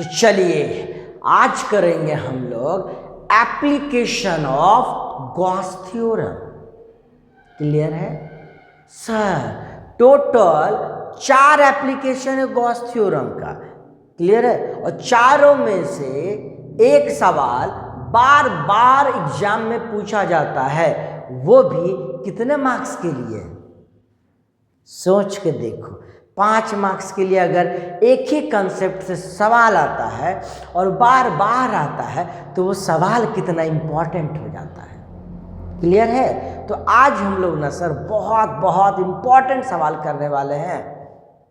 तो चलिए आज करेंगे हम लोग application of Gauss theorem. Clear है सर? टोटल 4 एप्लीकेशन है गॉस थ्योरम का। क्लियर है? और चारों में से एक सवाल बार बार एग्जाम में पूछा जाता है, वो भी कितने मार्क्स के लिए? सोच के देखो, 5 मार्क्स के लिए अगर एक ही कंसेप्ट से सवाल आता है और बार बार आता है तो वो सवाल कितना इम्पोर्टेंट हो जाता है। क्लियर है? तो आज हम लोग ना सर बहुत बहुत इम्पोर्टेंट सवाल करने वाले हैं।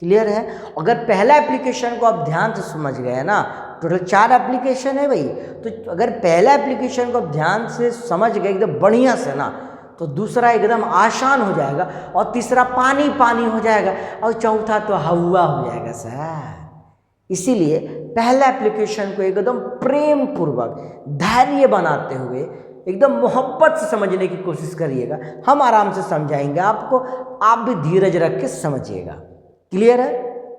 क्लियर है? अगर पहला एप्लीकेशन को आप ध्यान से समझ गए ना, टोटल 4 एप्लीकेशन है भाई, तो अगर पहला एप्लीकेशन को आप ध्यान से समझ गए एकदम बढ़िया से ना, तो दूसरा एकदम आसान हो जाएगा, और तीसरा पानी पानी हो जाएगा, और चौथा तो हवा हो जाएगा सर। इसीलिए पहला एप्लीकेशन को एकदम प्रेम पूर्वक धैर्य बनाते हुए एकदम मोहब्बत से समझने की कोशिश करिएगा। हम आराम से समझाएंगे आपको, आप भी धीरज रख के समझिएगा। क्लियर है?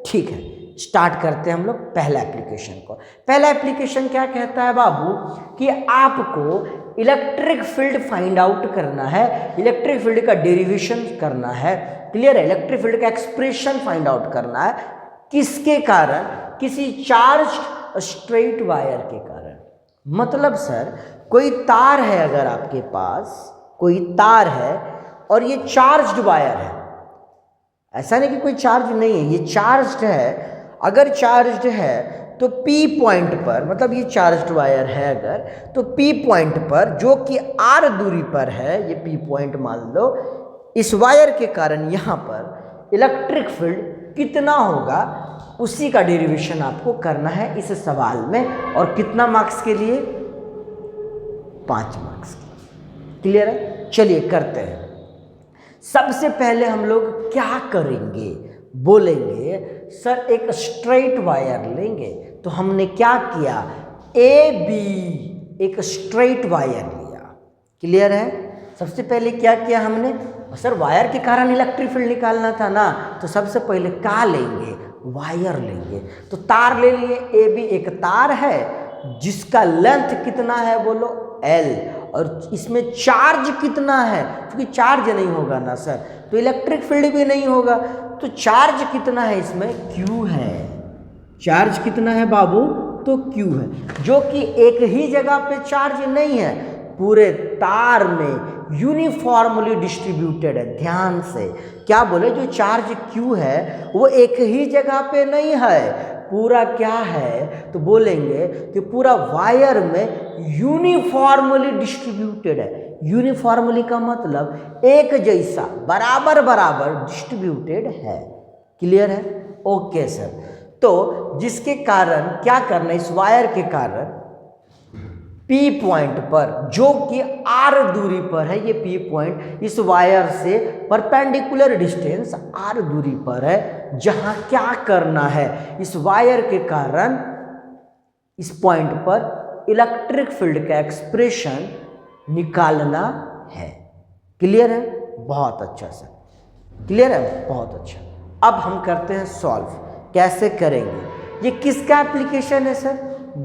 ठीक है, स्टार्ट करते हैं हम लोग पहला एप्लीकेशन को। पहला एप्लीकेशन क्या कहता है बाबू कि आपको इलेक्ट्रिक फील्ड फाइंड आउट करना है, इलेक्ट्रिक फील्ड का डेरिवेशन करना है। क्लियर है? इलेक्ट्रिक फील्ड का एक्सप्रेशन फाइंड आउट करना है। किसके कारण? किसी चार्ज स्ट्रेट वायर के कारण। मतलब सर कोई तार है, अगर आपके पास कोई तार है और ये चार्ज्ड वायर है, ऐसा नहीं कि कोई चार्ज नहीं है, ये चार्ज्ड है। अगर चार्ज्ड है तो P पॉइंट पर, मतलब ये चार्ज्ड वायर है अगर, तो P पॉइंट पर जो कि R दूरी पर है, ये P पॉइंट मान लो, इस वायर के कारण यहाँ पर इलेक्ट्रिक फील्ड कितना होगा उसी का डेरिवेशन आपको करना है इस सवाल में। और कितना मार्क्स के लिए? 5 मार्क्स के। क्लियर है? चलिए करते हैं। सबसे पहले हम लोग क्या करेंगे? बोलेंगे सर एक स्ट्रेट वायर लेंगे। तो हमने क्या किया? ए बी एक स्ट्रेट वायर लिया। क्लियर है? सबसे पहले क्या किया हमने? सर वायर के कारण इलेक्ट्रिक फील्ड निकालना था ना, तो सबसे पहले क्या लेंगे? वायर लेंगे। तो तार ले लिए, ए बी एक तार है जिसका लेंथ कितना है बोलो? L। और इसमें चार्ज कितना है? क्योंकि चार्ज नहीं होगा ना सर तो इलेक्ट्रिक फील्ड भी नहीं होगा, तो चार्ज कितना है इसमें? Q है। चार्ज कितना है बाबू? तो Q है, जो कि एक ही जगह पे चार्ज नहीं है, पूरे तार में यूनिफॉर्मली डिस्ट्रीब्यूटेड है। ध्यान से क्या बोले? जो चार्ज Q है वो एक ही जगह पे नहीं है, पूरा क्या है? तो बोलेंगे कि पूरा वायर में यूनिफॉर्मली डिस्ट्रीब्यूटेड है। यूनिफॉर्मली का मतलब एक जैसा, बराबर बराबर डिस्ट्रीब्यूटेड है। क्लियर है? Okay sir. तो जिसके कारण क्या करना है? इस वायर के कारण P पॉइंट पर, जो कि R दूरी पर है, ये P पॉइंट इस वायर से परपेंडिकुलर डिस्टेंस R दूरी पर है, जहां क्या करना है? इस वायर के कारण इस पॉइंट पर इलेक्ट्रिक फील्ड का एक्सप्रेशन निकालना है। क्लियर है? बहुत अच्छा सर। क्लियर है? बहुत अच्छा। अब हम करते हैं सॉल्व। कैसे करेंगे? ये किसका एप्लीकेशन है सर?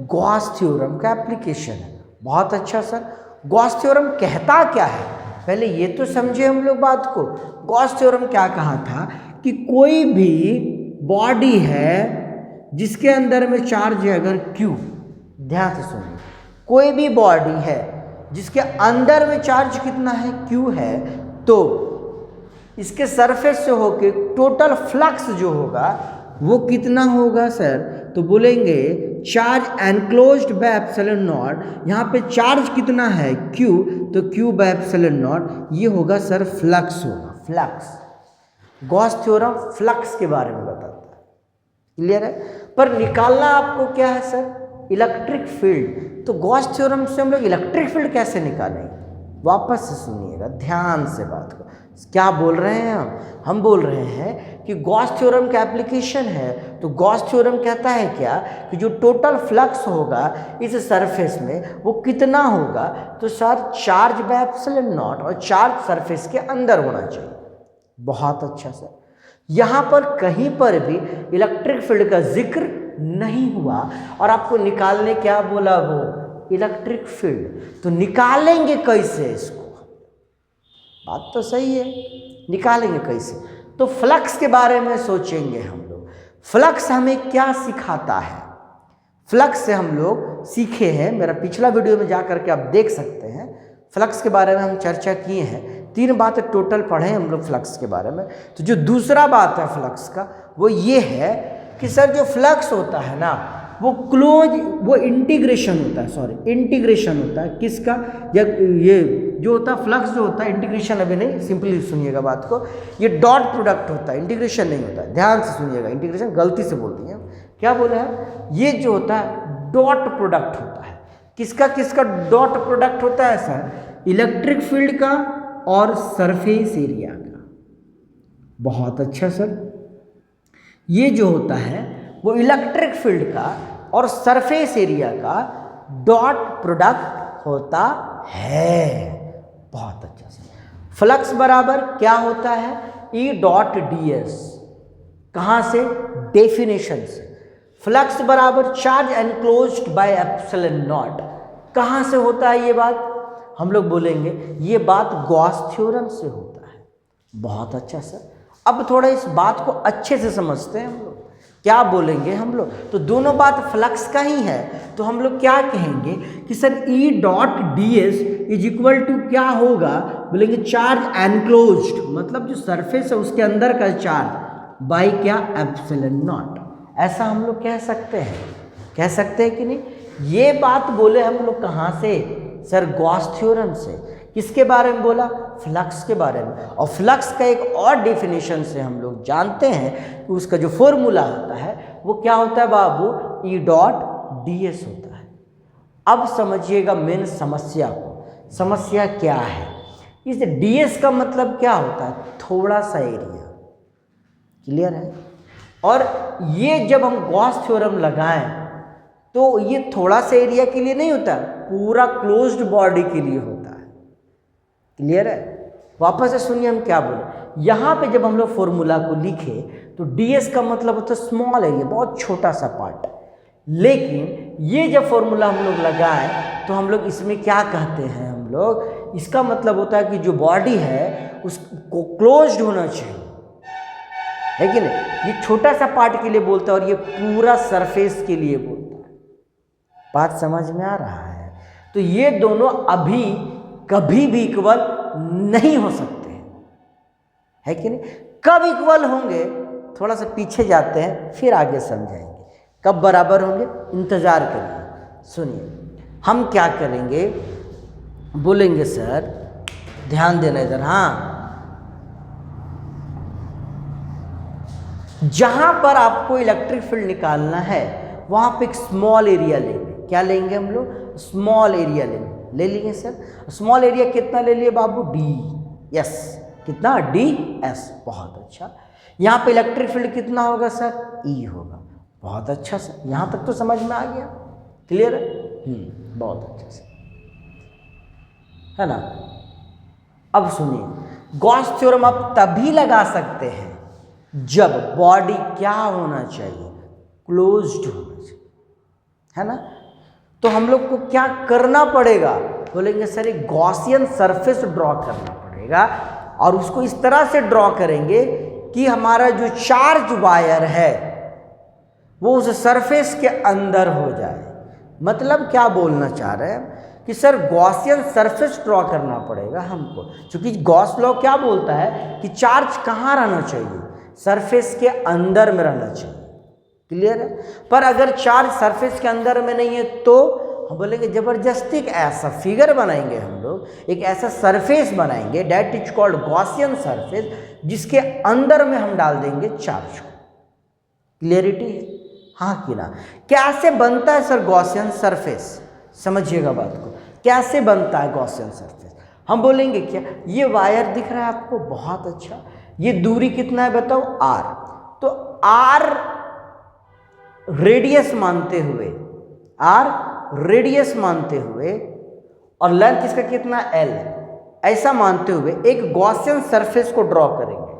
गॉस थ्योरम का एप्लीकेशन है। बहुत अच्छा सर। गॉस थ्योरम कहता क्या है? पहले ये तो समझे हम लोग बात को। गॉस थ्योरम क्या कहा था कि कोई भी बॉडी है जिसके अंदर में चार्ज है अगर Q, ध्यान से सुनिए, कोई भी बॉडी है जिसके अंदर में चार्ज कितना है? Q है, तो इसके सरफेस से होके टोटल फ्लक्स जो होगा वो कितना होगा सर? तो बोलेंगे charge enclosed by epsilon not. यहाँ पे चार्ज कितना है? Q, तो Q बाय एप्सिलॉन नॉट ये होगा सर फ्लक्स होगा। फ्लक्स। गॉस थ्योरम फ्लक्स के बारे में बताता है। क्लियर है? पर निकालना आपको क्या है सर? Electric field. तो गॉस थ्योरम से हम लोग इलेक्ट्रिक फील्ड कैसे निकालेंगे? वापस से सुनिएगा ध्यान से बात को। क्या बोल रहे हैं हम बोल रहे हैं कि गॉस थ्योरम का एप्लीकेशन है। तो गॉस थ्योरम कहता है क्या कि जो टोटल फ्लक्स होगा इस सरफेस में वो कितना होगा? तो sir charge by epsilon not, और चार्ज सरफेस के अंदर होना चाहिए। बहुत अच्छा सर। यहाँ पर कहीं पर भी इलेक्ट्रिक फील्ड का जिक्र नहीं हुआ और आपको निकालने क्या बोला, वो इलेक्ट्रिक फील्ड। तो निकालेंगे कैसे इसको? बात तो सही है, निकालेंगे कैसे? तो फ्लक्स के बारे में सोचेंगे हम लोग। फ्लक्स हमें क्या सिखाता है? फ्लक्स से हम लोग सीखे हैं, मेरा पिछला वीडियो में जा करके आप देख सकते हैं, फ्लक्स के बारे में हम चर्चा किए हैं। 3 बात टोटल पढ़े हम लोग फ्लक्स के बारे में। तो जो दूसरा बात है फ्लक्स का, वो ये है कि सर जो फ्लक्स होता है ना, वो इंटीग्रेशन होता है, इंटीग्रेशन होता है किसका? जब ये जो होता है फ्लक्स जो होता है, इंटीग्रेशन अभी नहीं, सिंपली सुनिएगा बात को, ये डॉट प्रोडक्ट होता है, इंटीग्रेशन नहीं होता है। ध्यान से सुनिएगा, इंटीग्रेशन गलती से बोल दिए क्या बोले हैं? ये जो होता है डॉट प्रोडक्ट होता है। किसका किसका डॉट प्रोडक्ट होता है सर? इलेक्ट्रिक फील्ड का और सरफेस एरिया का। बहुत अच्छा सर, ये जो होता है वो इलेक्ट्रिक फील्ड का और सरफेस एरिया का डॉट प्रोडक्ट होता है। बहुत अच्छा सर। फ्लक्स बराबर क्या होता है? ई डॉट डी एस। कहाँ से? डेफिनेशन से। फ्लक्स बराबर charge enclosed by epsilon not. कहाँ से होता है ये बात? हम लोग बोलेंगे ये बात गॉस थ्योरम से होता है। बहुत अच्छा सर। अब थोड़ा इस बात को अच्छे से समझते हैं हम लोग। क्या बोलेंगे हम लोग? तो दोनों बात फ्लक्स का ही है, तो हम लोग क्या कहेंगे कि sir E dot D S is equal to क्या होगा? बोलेंगे चार्ज एनक्लोज्ड, मतलब जो सरफेस है उसके अंदर का चार्ज, बाई क्या? Epsilon not. ऐसा हम लोग कह सकते हैं कि नहीं? ये बात बोले हम लोग कहाँ से सर? गॉस थ्योरम से। किसके बारे में बोला? फ्लक्स के बारे में। और फ्लक्स का एक और डेफिनेशन से हम लोग जानते हैं कि उसका जो फॉर्मूला होता है वो क्या होता है बाबू? ई डॉट डी एस होता है। अब समझिएगा मेन समस्या को। समस्या क्या है? इस डी एस का मतलब क्या होता है? थोड़ा सा एरिया। क्लियर है? और ये जब हम गॉस थ्योरम लगाएं तो ये थोड़ा सा एरिया के लिए नहीं होता, पूरा क्लोज्ड बॉडी के लिए होता है। क्लियर है? वापस से सुनिए हम क्या बोले। यहाँ पे जब हम लोग फॉर्मूला को लिखे तो ds का मतलब होता है स्मॉल एरिया, बहुत छोटा सा पार्ट। लेकिन ये जब फॉर्मूला हम लोग लगाएं तो हम लोग इसमें क्या कहते हैं? हम लोग इसका मतलब होता है कि जो बॉडी है उसको क्लोज्ड होना चाहिए, है कि नहीं? ये छोटा सा पार्ट के लिए बोलता है और ये पूरा सरफेस के लिए बोलता है। बात समझ में आ रहा है? तो ये दोनों अभी कभी भी इक्वल नहीं हो सकते हैं, है कि नहीं? कब इक्वल होंगे? थोड़ा सा पीछे जाते हैं फिर आगे समझाएंगे कब बराबर होंगे। इंतजार करिए, सुनिए हम क्या करेंगे। बोलेंगे सर ध्यान देना इधर, हाँ, जहां पर आपको इलेक्ट्रिक फील्ड निकालना है वहां पे एक स्मॉल एरिया लेंगे। क्या लेंगे हम लोग? स्मॉल एरिया लेंगे। ले लेंगे सर। स्मॉल एरिया कितना ले लिए बाबू? D S. कितना? D S. बहुत अच्छा। यहाँ पे इलेक्ट्रिक फील्ड कितना होगा सर? ई होगा। बहुत अच्छा सर, यहाँ तक तो समझ में आ गया। क्लियर है? बहुत अच्छा सर, है ना? अब सुनिए, गॉस थ्योरम आप तभी लगा सकते हैं जब बॉडी क्या होना चाहिए? क्लोज्ड होना चाहिए, है ना? तो हम लोग को क्या करना पड़ेगा? बोलेंगे सर एक गॉसियन सरफेस ड्रॉ करना पड़ेगा और उसको इस तरह से ड्रॉ करेंगे कि हमारा जो चार्ज वायर है वो उस सरफेस के अंदर हो जाए। मतलब क्या बोलना चाह रहे हैं कि सर गॉसियन सरफेस ड्रॉ करना पड़ेगा हमको, क्योंकि गॉस लॉ क्या बोलता है कि चार्ज कहाँ रहना चाहिए? सरफेस के अंदर में रहना चाहिए। क्लियर है? पर अगर चार्ज सरफेस के अंदर में नहीं है तो हम बोलेंगे जबरदस्ती एक ऐसा फिगर बनाएंगे, हम लोग एक ऐसा सरफेस बनाएंगे that is called Gaussian surface, जिसके अंदर में हम डाल देंगे चार्ज को। क्लियरिटी है? हाँ कि ना? कैसे बनता है सर गॉसियन सरफेस? समझिएगा बात को, कैसे बनता है गॉसियन सरफेस? हम बोलेंगे क्या, ये वायर दिख रहा है आपको? बहुत अच्छा। ये दूरी कितना है बताओ? r। तो r रेडियस मानते हुए, r रेडियस मानते हुए और लेंथ इसका कितना? l। ऐसा मानते हुए एक गॉसियन सरफेस को ड्रॉ करेंगे।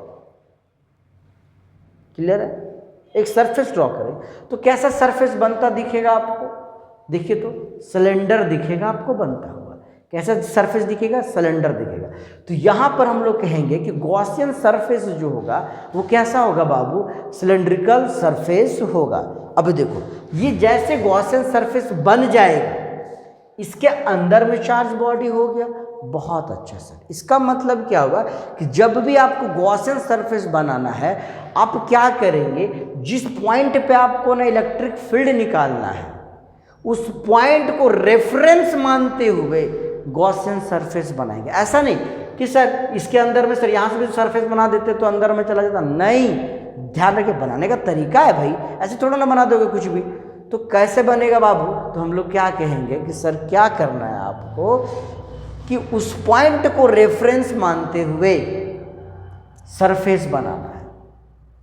क्लियर है? एक सरफेस ड्रॉ करें तो कैसा सरफेस बनता दिखेगा आपको? देखिए तो सिलेंडर दिखेगा आपको बनता हुआ। कैसा सरफेस दिखेगा? सिलेंडर दिखेगा। तो यहाँ पर हम लोग कहेंगे कि गॉसियन सरफेस जो होगा वो कैसा होगा बाबू? सिलेंड्रिकल सरफेस होगा। अब देखो ये जैसे गॉसियन सरफेस बन जाएगा, इसके अंदर में चार्ज बॉडी हो गया। बहुत अच्छा सर। इसका मतलब क्या होगा कि जब भी आपको गॉसियन सरफेस बनाना है, आप क्या करेंगे, जिस पॉइंट पे आपको ना इलेक्ट्रिक फील्ड निकालना है, उस पॉइंट को रेफरेंस मानते हुए गॉसियन सरफेस बनाएंगे। ऐसा नहीं कि सर इसके अंदर में सर यहाँ से भी सरफेस बना देते तो अंदर में चला जाता, नहीं। ध्यान रखिए, बनाने का तरीका है भाई, ऐसे थोड़ा ना बना दोगे कुछ भी। तो कैसे बनेगा बाबू? तो हम लोग क्या कहेंगे कि सर क्या करना है आपको कि उस पॉइंट को रेफरेंस मानते हुए सरफेस बनाना है।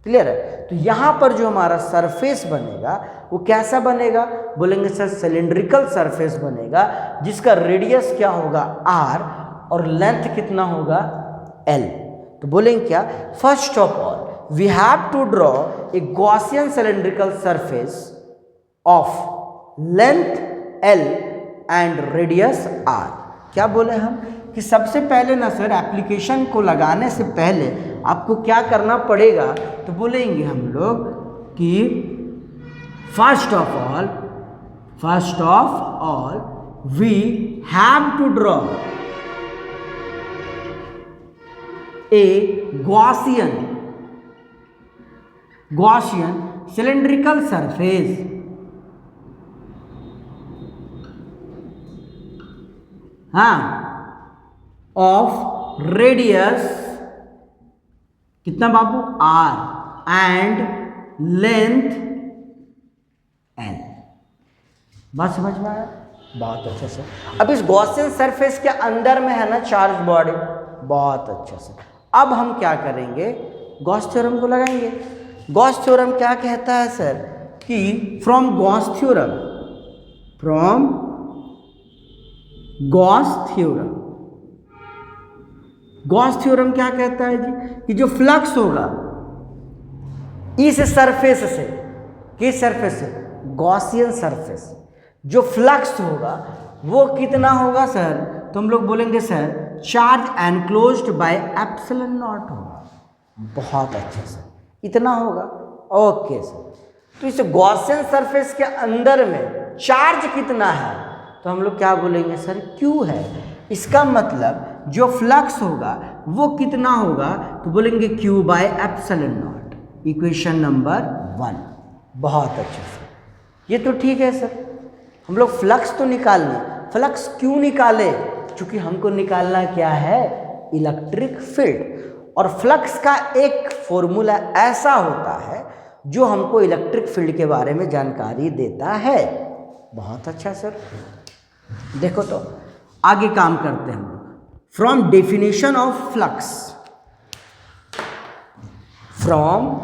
क्लियर है? तो यहाँ पर जो हमारा सरफेस बनेगा वो कैसा बनेगा? बोलेंगे सर सिलेंड्रिकल सरफेस बनेगा, जिसका रेडियस क्या होगा? r, और लेंथ कितना होगा? l। तो बोलेंगे क्या? First of all we have to draw a Gaussian cylindrical surface of length l and radius r। क्या बोले हम कि सबसे पहले ना सर एप्लीकेशन को लगाने से पहले आपको क्या करना पड़ेगा? तो बोलेंगे हम लोग कि first of all we have to draw a Gaussian cylindrical surface of radius कितना बाबू? r and length l। बात समझ में आया? बहुत अच्छा सर। अब इस गॉसियन सरफेस के अंदर में है ना चार्ज बॉडी। बहुत अच्छा सर। अब हम क्या करेंगे? गॉस थ्योरम को लगाएंगे। गॉस थ्योरम क्या कहता है सर कि फ्रॉम गॉस थ्योरम क्या कहता है जी कि जो फ्लक्स होगा इस सरफेस से, किस सरफेस से? Gaussian surface. जो फ्लक्स होगा वो कितना होगा सर? तो हम लोग बोलेंगे sir charge enclosed by epsilon not होगा। बहुत अच्छा सर, इतना होगा। Okay sir. तो इस गॉसियन सरफेस के अंदर में चार्ज कितना है? तो हम लोग क्या बोलेंगे सर? Q है। इसका मतलब जो फ्लक्स होगा वो कितना होगा? तो बोलेंगे Q by epsilon not. Equation number 1। बहुत अच्छा सर, ये तो ठीक है सर। हम लोग फ्लक्स तो निकालने, फ्लक्स क्यों निकाले? क्योंकि हमको निकालना क्या है? Electric field. और फ्लक्स का एक फॉर्मूला ऐसा होता है जो हमको इलेक्ट्रिक फील्ड के बारे में जानकारी देता है। बहुत अच्छा सर। देखो तो आगे काम करते हैं हम लोग। From definition of flux, from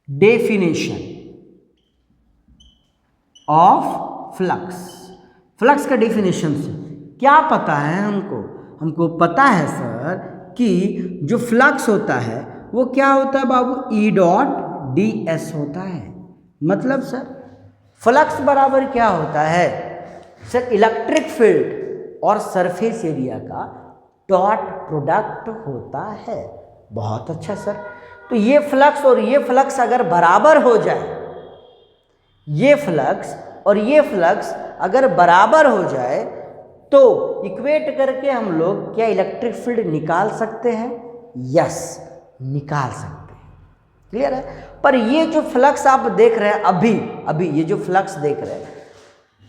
definition of flux, flux का डेफिनेशन से क्या पता है हमको? हमको पता है सर कि जो फ्लक्स होता है वो क्या होता है बाबू? E डॉट ds होता है। मतलब सर फ्लक्स बराबर क्या होता है सर? इलेक्ट्रिक फील्ड और सरफेस एरिया का डॉट प्रोडक्ट होता है। बहुत अच्छा सर। तो ये फ्लक्स और ये फ्लक्स अगर बराबर हो जाए, ये फ्लक्स और ये फ्लक्स अगर बराबर हो जाए तो इक्वेट करके हम लोग क्या इलेक्ट्रिक फील्ड निकाल सकते हैं? यस, निकाल सकते हैं। क्लियर है? पर ये जो फ्लक्स आप देख रहे हैं अभी ये जो फ्लक्स देख रहे हैं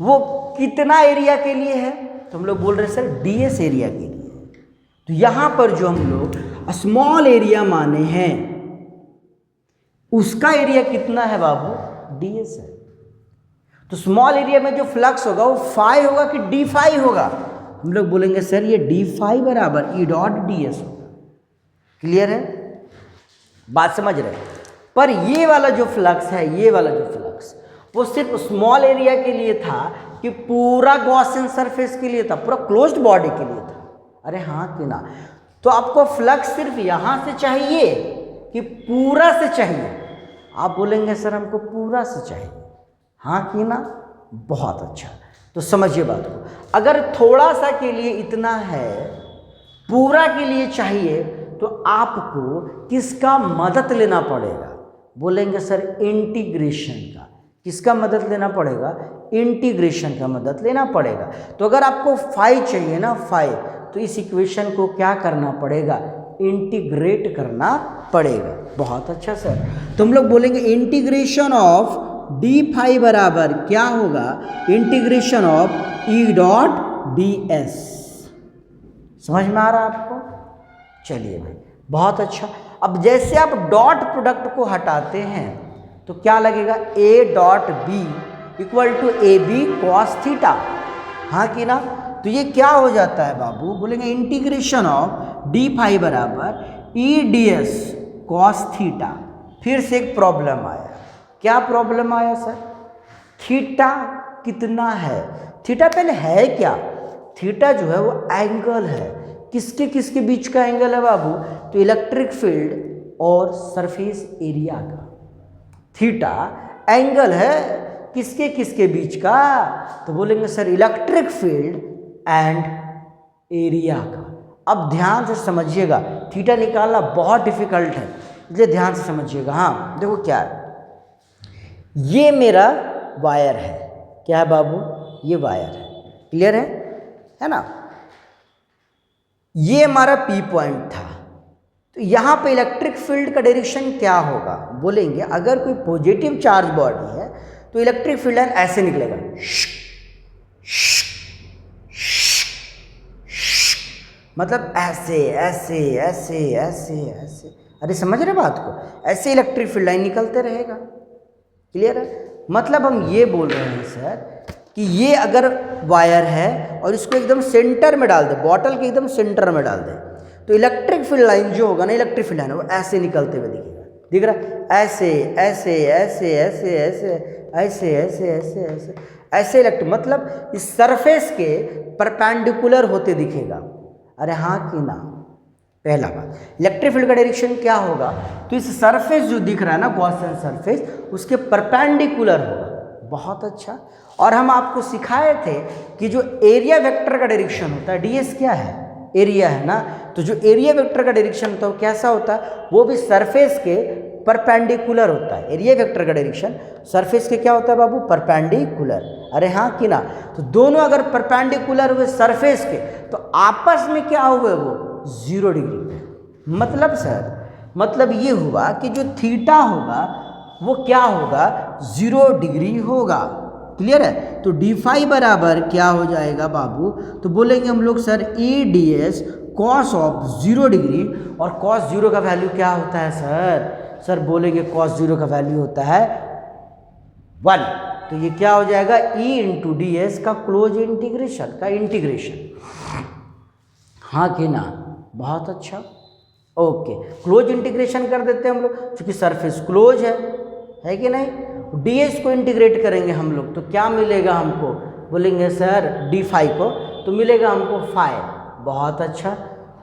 वो कितना एरिया के लिए है? तो हम लोग बोल रहे हैं सर ds एरिया के लिए। तो यहां पर जो हम लोग स्मॉल एरिया माने हैं उसका एरिया कितना है बाबू? ds है। तो स्मॉल एरिया में जो फ्लक्स होगा वो फाई होगा कि डी फाई होगा? हम लोग बोलेंगे सर ये डी फाई बराबर ई डॉट डी एस होगा। क्लियर है? बात समझ रहे हैं? पर ये वाला जो फ्लक्स है, ये वाला जो फ्लक्स वो सिर्फ स्मॉल एरिया के लिए था कि पूरा गॉसियन सरफेस के लिए था, पूरा क्लोज्ड बॉडी के लिए था? अरे हाँ कि ना? तो आपको फ्लक्स सिर्फ यहां से चाहिए कि पूरा से चाहिए? आप बोलेंगे सर हमको पूरा से चाहिए, हाँ कि ना, बहुत अच्छा। तो समझिए बात को, अगर थोड़ा सा के लिए इतना है, पूरा के लिए चाहिए, तो आपको किसका मदद लेना पड़ेगा? बोलेंगे सर इंटीग्रेशन का। किसका मदद लेना पड़ेगा? इंटीग्रेशन का मदद लेना पड़ेगा। तो अगर आपको 5 चाहिए ना, 5, तो इस इक्वेशन को क्या करना पड़ेगा? इंटीग्रेट करना पड़ेगा। बहुत अच्छा सर। तो हम लोग बोलेंगे इंटीग्रेशन ऑफ d5 बराबर क्या होगा? Integration of E dot D S. समझ में आ रहा है आपको? चलिए भाई, बहुत अच्छा। अब जैसे आप डॉट प्रोडक्ट को हटाते हैं तो क्या लगेगा? a dot B equal to A B cos theta, हाँ कि ना? तो ये क्या हो जाता है बाबू? बोलेंगे इंटीग्रेशन ऑफ d5 बराबर E D S cos theta. फिर से एक प्रॉब्लम आया। क्या प्रॉब्लम आया सर? थीटा कितना है? थीटा पहले है क्या? थीटा जो है वो एंगल है। किसके किसके बीच का एंगल है बाबू? तो इलेक्ट्रिक फील्ड और सरफेस एरिया का। थीटा एंगल है किसके किसके बीच का? तो बोलेंगे sir electric field and area का। अब ध्यान से समझिएगा, थीटा निकालना बहुत डिफिकल्ट है, इसलिए ध्यान से समझिएगा। हाँ देखो क्या है, ये मेरा वायर है। क्या है बाबू? ये वायर है। क्लियर है ना? ये हमारा पी पॉइंट था। तो यहाँ पे इलेक्ट्रिक फील्ड का डायरेक्शन क्या होगा? बोलेंगे अगर कोई पॉजिटिव चार्ज बॉडी है तो इलेक्ट्रिक फील्ड लाइन ऐसे निकलेगा, मतलब ऐसे ऐसे ऐसे ऐसे ऐसे। अरे समझ रहे बात को? ऐसे इलेक्ट्रिक फील्ड लाइन निकलते रहेगा। क्लियर है? मतलब हम ये बोल रहे हैं सर कि ये अगर वायर है और इसको एकदम सेंटर में डाल दे, बॉटल के एकदम सेंटर में डाल दे, तो इलेक्ट्रिक फील्ड लाइन जो होगा ना, इलेक्ट्रिक फील्ड लाइन वो ऐसे निकलते हुए दिखेगा। दिख रहा है? ऐसे ऐसे ऐसे ऐसे ऐसे ऐसे ऐसे ऐसे ऐसे ऐसे इलेक्ट्रिक, मतलब इस सरफेस के परपेंडिकुलर होते दिखेगा। अरे हाँ कि ना? पहला बात, इलेक्ट्रिक फील्ड का डायरेक्शन क्या होगा? तो इस सरफेस जो दिख रहा है ना, गॉसियन सरफेस, उसके परपेंडिकुलर होगा। बहुत अच्छा। और हम आपको सिखाए थे कि जो एरिया वेक्टर का डायरेक्शन होता है, डीएस क्या है? एरिया है ना? तो जो एरिया वेक्टर का डायरेक्शन होता है वो कैसा होता है? वो भी सरफेस के परपेंडिकुलर होता है। एरिया वेक्टर का डायरेक्शन सरफेस के क्या होता है बाबू? परपेंडिकुलर। अरे हाँ कि ना? तो दोनों अगर परपेंडिकुलर हुए सरफेस के, तो आपस में क्या हुए? वो 0 डिग्री पे। मतलब सर, मतलब ये हुआ कि जो थीटा होगा वो क्या होगा? 0 डिग्री होगा। क्लियर है? तो d5 बराबर क्या हो जाएगा बाबू? तो बोलेंगे हम लोग sir E D S cos of 0 degree. और कॉस 0 का वैल्यू क्या होता है सर? सर बोलेंगे कॉस 0 का वैल्यू होता है 1। तो ये क्या हो जाएगा? e इंटू डी एस का क्लोज इंटीग्रेशन का इंटीग्रेशन, हाँ कि ना? बहुत अच्छा। ओके, क्लोज इंटीग्रेशन कर देते हैं हम लोग, क्योंकि सरफेस क्लोज है कि नहीं? ds को इंटीग्रेट करेंगे हम लोग तो क्या मिलेगा हमको? बोलेंगे सर d5 को, तो मिलेगा हमको 5। बहुत अच्छा।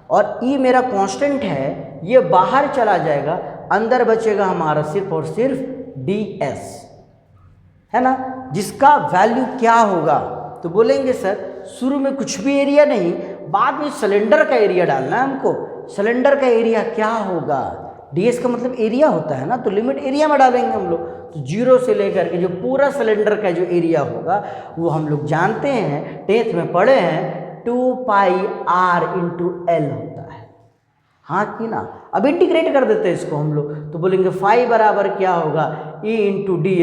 और e मेरा कांस्टेंट है, ये बाहर चला जाएगा, अंदर बचेगा हमारा सिर्फ और सिर्फ ds, है ना? जिसका वैल्यू क्या होगा? तो बोलेंगे सर शुरू में कुछ भी एरिया नहीं, बाद में सिलेंडर का एरिया डालना है हमको। सिलेंडर का एरिया क्या होगा? ds का मतलब एरिया होता है ना, तो लिमिट एरिया में डालेंगे हम लोग। तो 0 से लेकर के जो पूरा सिलेंडर का जो एरिया होगा वो हम लोग जानते हैं, 10th में पढ़े हैं, 2 पाई r इंटू एल होता है, हाँ कि ना? अब इंटीग्रेट कर देते हैं इसको हम लोग, तो बोलेंगे 5 बराबर क्या होगा? e इंटू डी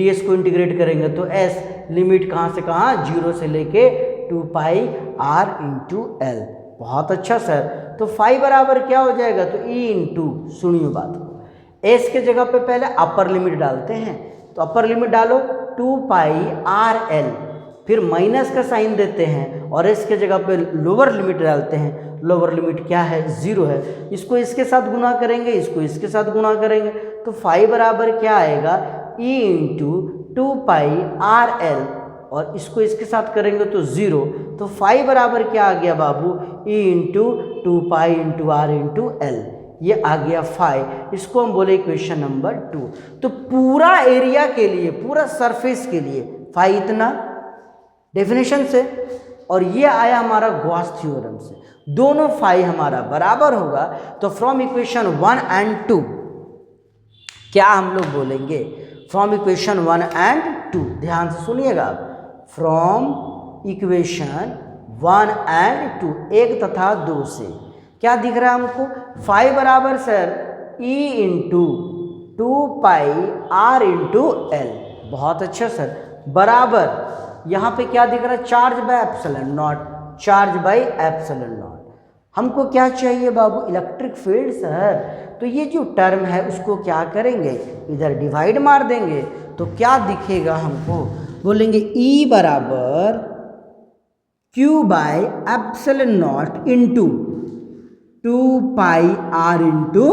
एस को इंटीग्रेट करेंगे तो s, लिमिट कहाँ से कहाँ? 0 से लेके 2 पाई r इंटू एल। बहुत अच्छा सर। तो 5 बराबर क्या हो जाएगा? तो e इंटू, सुनिए बात को, s के जगह पे पहले अपर लिमिट डालते हैं, तो अपर लिमिट डालो 2 पाई आर एल, फिर माइनस का साइन देते हैं और s के जगह पे लोअर लिमिट डालते हैं। लोअर लिमिट क्या है? 0 है। इसको इसके साथ गुना करेंगे, इसको इसके साथ गुना करेंगे, तो 5 बराबर क्या आएगा? e इंटू 2 पाई आर एल, और इसको इसके साथ करेंगे तो 0। तो 5 बराबर क्या आ गया बाबू? e into 2 pi into R into L. ये आ गया 5, इसको हम बोले इक्वेशन नंबर 2। तो पूरा एरिया के लिए, पूरा सरफेस के लिए 5 इतना डेफिनेशन से, और ये आया हमारा गॉस थ्योरम से, दोनों 5 हमारा बराबर होगा। तो फ्रॉम इक्वेशन 1 एंड 2 क्या हम लोग बोलेंगे, फ्रॉम इक्वेशन 1 एंड 2, ध्यान से सुनिएगा आप, फ्रॉम इक्वेशन 1 एंड 2, 1 तथा 2 से क्या दिख रहा है हमको, 5 बराबर सर E इंटू 2 पाई R इंटू L। बहुत अच्छा सर, बराबर यहाँ पे क्या दिख रहा है, charge by epsilon not, charge by epsilon not. हमको क्या चाहिए बाबू, इलेक्ट्रिक फील्ड सर। तो ये जो टर्म है उसको क्या करेंगे, इधर डिवाइड मार देंगे, तो क्या दिखेगा हमको, बोलेंगे E बराबर Q by epsilon naught into 2 pi R into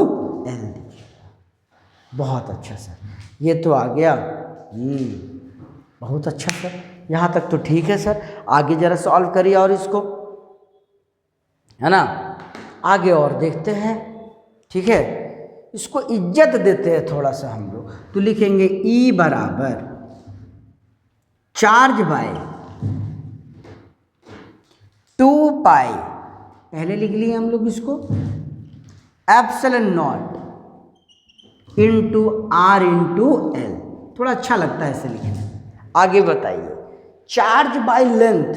L। बहुत अच्छा सर, ये तो आ गया। बहुत अच्छा सर, यहाँ तक तो ठीक है सर। आगे जरा सॉल्व करिए और इसको, है ना, आगे और देखते हैं, ठीक है। इसको इज्जत देते हैं थोड़ा सा हम लोग, तो लिखेंगे E बराबर चार्ज बाय 2 पाई, पहले लिख लिए हम लोग इसको, epsilon naught into R into L। थोड़ा अच्छा लगता है ऐसे लिखने। आगे बताइए, चार्ज बाय लेंथ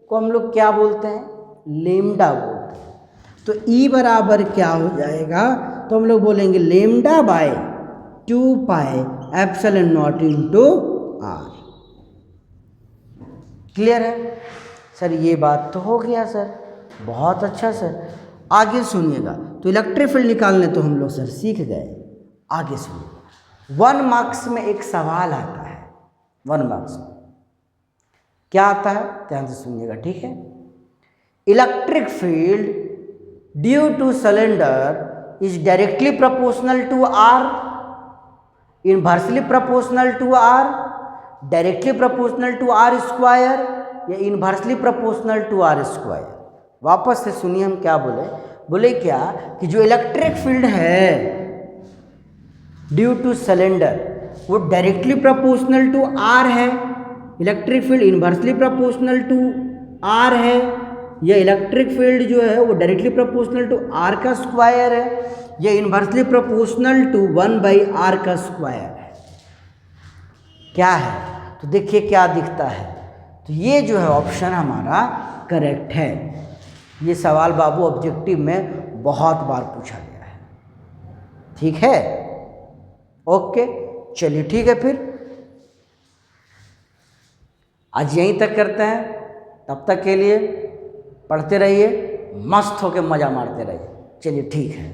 को हम लोग क्या बोलते हैं, लेम्डा बोलते हैं। तो E बराबर क्या हो जाएगा, तो हम लोग बोलेंगे lambda by 2 pi epsilon naught into R। Clear है सर, ये बात तो हो गया सर, बहुत अच्छा सर। आगे सुनिएगा, तो इलेक्ट्रिक फील्ड निकालने तो हम लोग सर सीख गए, आगे सुनिए। 1 मार्क्स में एक सवाल आता है, 1 मार्क्स में क्या आता है, ध्यान से सुनिएगा, ठीक है। Electric field due to cylinder is directly proportional to R, inversely proportional to R, directly proportional to R square, या inversely proportional to R square. वापस से सुनिए हम क्या बोले, बोले क्या कि जो इलेक्ट्रिक फील्ड है ड्यू टू सिलेंडर वो डायरेक्टली प्रोपोर्शनल टू R है, electric field inversely proportional to R है, या इलेक्ट्रिक फील्ड जो है वो डायरेक्टली प्रोपोर्शनल टू R का स्क्वायर है, या इनवर्सली प्रोपोर्शनल टू 1/R का स्क्वायर है। क्या है, तो देखिए क्या दिखता है, तो ये जो है ऑप्शन हमारा करेक्ट है। ये सवाल बाबू ऑब्जेक्टिव में बहुत बार पूछा गया है, ठीक है। ओके चलिए ठीक है, फिर आज यहीं तक करते हैं। तब तक के लिए पढ़ते रहिए, मस्त होके मज़ा मारते रहिए। चलिए ठीक है।